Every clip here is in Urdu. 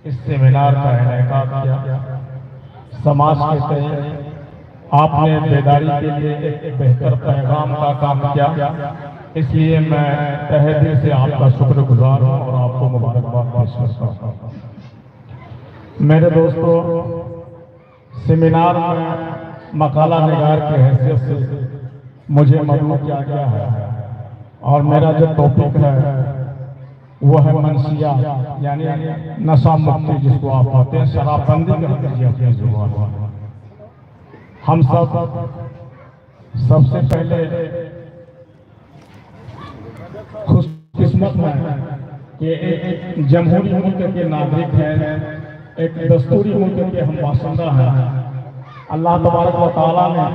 اس سیمینار کا انعقاد کیا۔ سماج کے تئیں آپ نے بیداری کے لیے ایک بہتر پیغام کا کام کیا، اس لیے میں تہہ دل سے آپ کا شکر گزار ہوں اور آپ کو مبارکباد پیش کرتا ہوں۔ میرے دوستو، سیمینار میں مقالہ نگار کی حیثیت سے مجھے مدعو کیا گیا ہے اور میرا جو ٹاپک ہے وہ ہے منشیات، یعنی نشہ مکتی، جس کو آپ کہتے ہیں شراب بندی کا اپنی زبان۔ ہم سب سے پہلے خوش قسمت ہیں کہ ایک جمہوری ملک کے ناگرک ہیں، ایک دستوری ملک کے ہم باشندہ ہیں۔ اللہ تبارک و تعالیٰ نے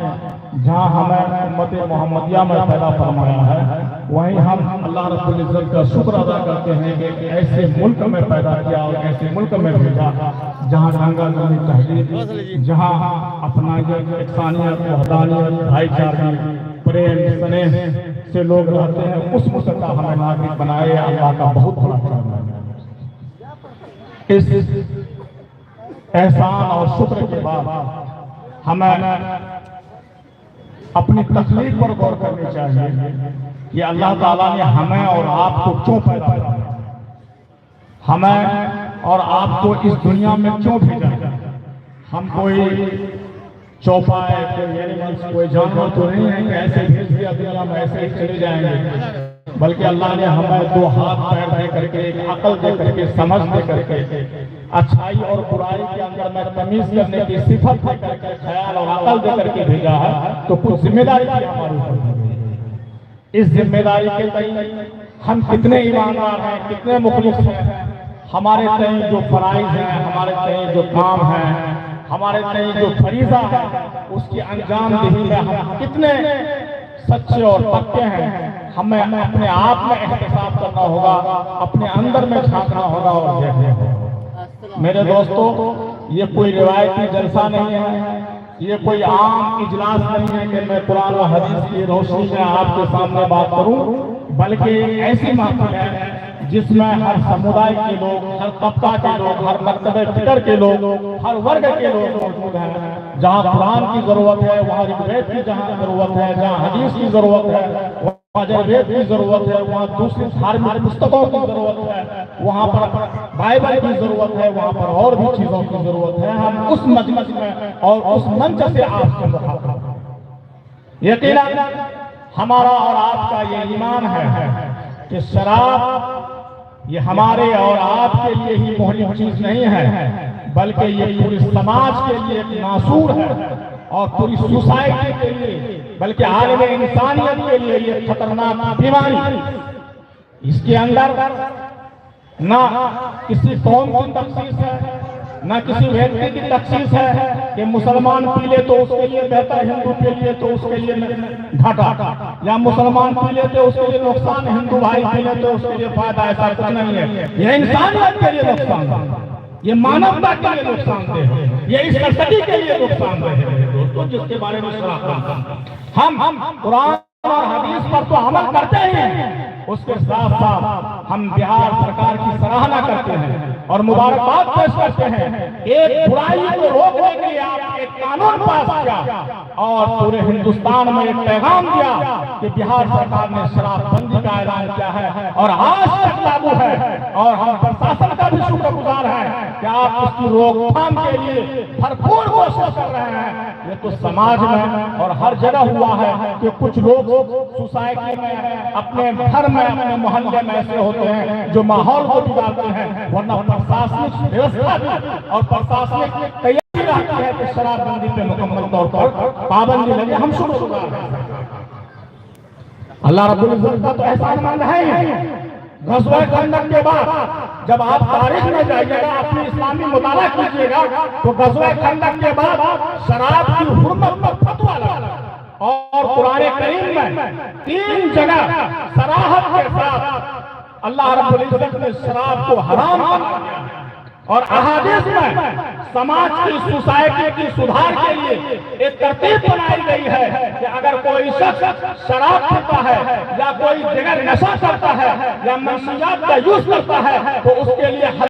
جہاں ہمیں امت محمدیہ میں پیدا فرمایا ہے، وہیں ہم اللہ رب العزت کا شکر ادا کرتے ہیں کہ ایسے ملک میں پیدا کیا اور ایسے ملک میں بھیجا جہاں رنگا رنگی تہذیب، جہاں اپنا یکسانیت، وحدانیت، بھائی چارگی، پریم سنیح سے لوگ رہتے ہیں۔ اس ملک کا ہمیں ناگرک بنائے، اللہ کا بہت بڑا کرم ہے۔ اس احسان اور شکر کے بعد ہمیں اپنی تخلیق پر غور کرنی چاہیے کہ اللہ تعالیٰ نے ہمیں اور آپ کو کیوں پیدا کیا، ہمیں اور آپ کو اس دنیا میں کیوں بھیجا۔ ہم کوئی چوپائے، کوئی اینیملز، کوئی جانور تو نہیں ہے کہ ایسے بھیج دیا دنیا میں ایسے ہی چلے جائیں گے، بلکہ اللہ نے ہمیں دو ہاتھ پیر دے کر کے، ایک عقل دے کر کے، سمجھ دے کر کے، اچھائی اور برائی کے اندر میں تمیز کرنے کی صفت دے کر کے، خیال اور عقل دے کر کے بھیجا ہے، تو کچھ ذمہ داری بھی ہماری ہے۔ اس ذمہ داری کے تئیں ہم کتنے ایماندار ہیں، کتنے مخلص ہیں، ہمارے تئیں جو فرائض ہیں، ہمارے تئیں جو کام ہیں، ہمارے تئیں جو فریضہ ہے، اس کی انجام دہی میں ہم کتنے سچے اور پکے ہیں۔ ہمیں اپنے آپ میں احتساب کرنا ہوگا، اپنے اندر میں جھانکنا ہوگا اور دیکھنا ہوگا۔ میرے دوستو، یہ کوئی روایتی جلسہ نہیں ہے، یہ کوئی عام اجلاس نہیں ہے کہ میں قرآن و حدیث کی روشنی میں آپ کے سامنے بات کروں، بلکہ ایسی محفل ہے جس میں ہر سمودائے کے لوگ، ہر طبقہ کے لوگ، ہر مرتبہ فکر کے لوگ، ہر ورگ کے لوگ موجود ہیں۔ جہاں قرآن کی ضرورت ہے وہاں رگوید کی جہاں ضرورت ہے، جہاں حدیث کی ضرورت ہے وہاں یجوید کی ضرورت ہے، وہاں دوسری دھارمک پستکوں کی ضرورت ہے، وہاں پر بائبل کی ضرورت ہے، وہاں پر اور بھی چیزوں کی ضرورت ہے۔ ہم اس مجلس میں اور اس منچ سے آپ سے مخاطب، یقیناً ہمارا اور آپ کا یہ ایمان ہے کہ شراب یہ ہمارے اور آپ کے لیے ہی مہلک چیز نہیں ہے، بلکہ یہ پوری سماج کے لیے ایک ناسور ہے اور پوری سوسائٹی کے لیے، بلکہ عالم انسانیت کے لیے یہ خطرناک بیماری۔ اس کے اندر نہ کسی قوم کی تخصیص ہے، نہ کسی ویکتی کی تخصیص ہے کہ مسلمان پی لے تو اس کے لیے بہتر، ہندو پی لے تو اس کے لیے گھاٹا، یا مسلمان پی لے تو اس کے لیے نقصان، ہندو بھائی پی لے تو اس کے لیے فائدہ۔ ایسا کچھ نہیں ہے۔ یہ انسانیت کے لیے نقصان ہے، یہ مانوتا کے لیے نقصان دہ ہے، یہ اس سرسٹی کے لیے نقصان دہ ہے۔ دوستو، جس کے بارے میں ہم قرآن اور حدیث پر تو عمل کرتے ہیں، اس کے ساتھ ساتھ ہم بہار سرکار کی سراہنا کرتے ہیں اور مبارکباد پیش کرتے ہیں۔ ایک برائی کو روکنے کے لیے آپ ایک قانون پاس کیا اور پورے ہندوستان میں ایک پیغام دیا کہ بہار سرکار نے شراب بندی کا اعلان کیا ہے اور آج تک لاگو ہے، اور ہم پرشاسن کا بھی شکر گزار ہیں کہ آپ اس کی روک تھام کے لیے بھرپور کوشش کر رہے ہیں۔ یہ تو سماج میں اور ہر جگہ ہوا ہے کہ کچھ لوگ سوسائٹی میں، اپنے گھر میں، اپنے محلے میں ایسے ہوتے ہیں جو ماحول کو بگاڑتے ہیں، ورنہ پرشاسنک ویوستھا اور پرشاسنک تیاری رہتی ہے کہ شراب بندی پہ مکمل طور پر پابندی لگے۔ ہم شکر گزار ہیں، اللہ رب العزت کا تو احسان مند ہے ہی۔ غزوہ خندق کے بعد جب آپ تاریخ میں جائیے گا، اپنی اسلامی مطالعہ کیجیے گا، تو غزوہ خندق کے بعد شراب کی حرمت پر فتویٰ لگا اور قرآن کریم میں 3 جگہ صراحت کے ساتھ اللہ رب العزت نے شراب کو حرام کر دیا، اور احادیث میں سماج کی، سوسائٹی کی سدھار کے لیے ایک ترتیب بنائی گئی ہے کہ اگر کوئی شخص شراب پیتا ہے یا کوئی جگہ نشہ کرتا ہے یا منشیات کا یوز کرتا ہے تو اس کے لیے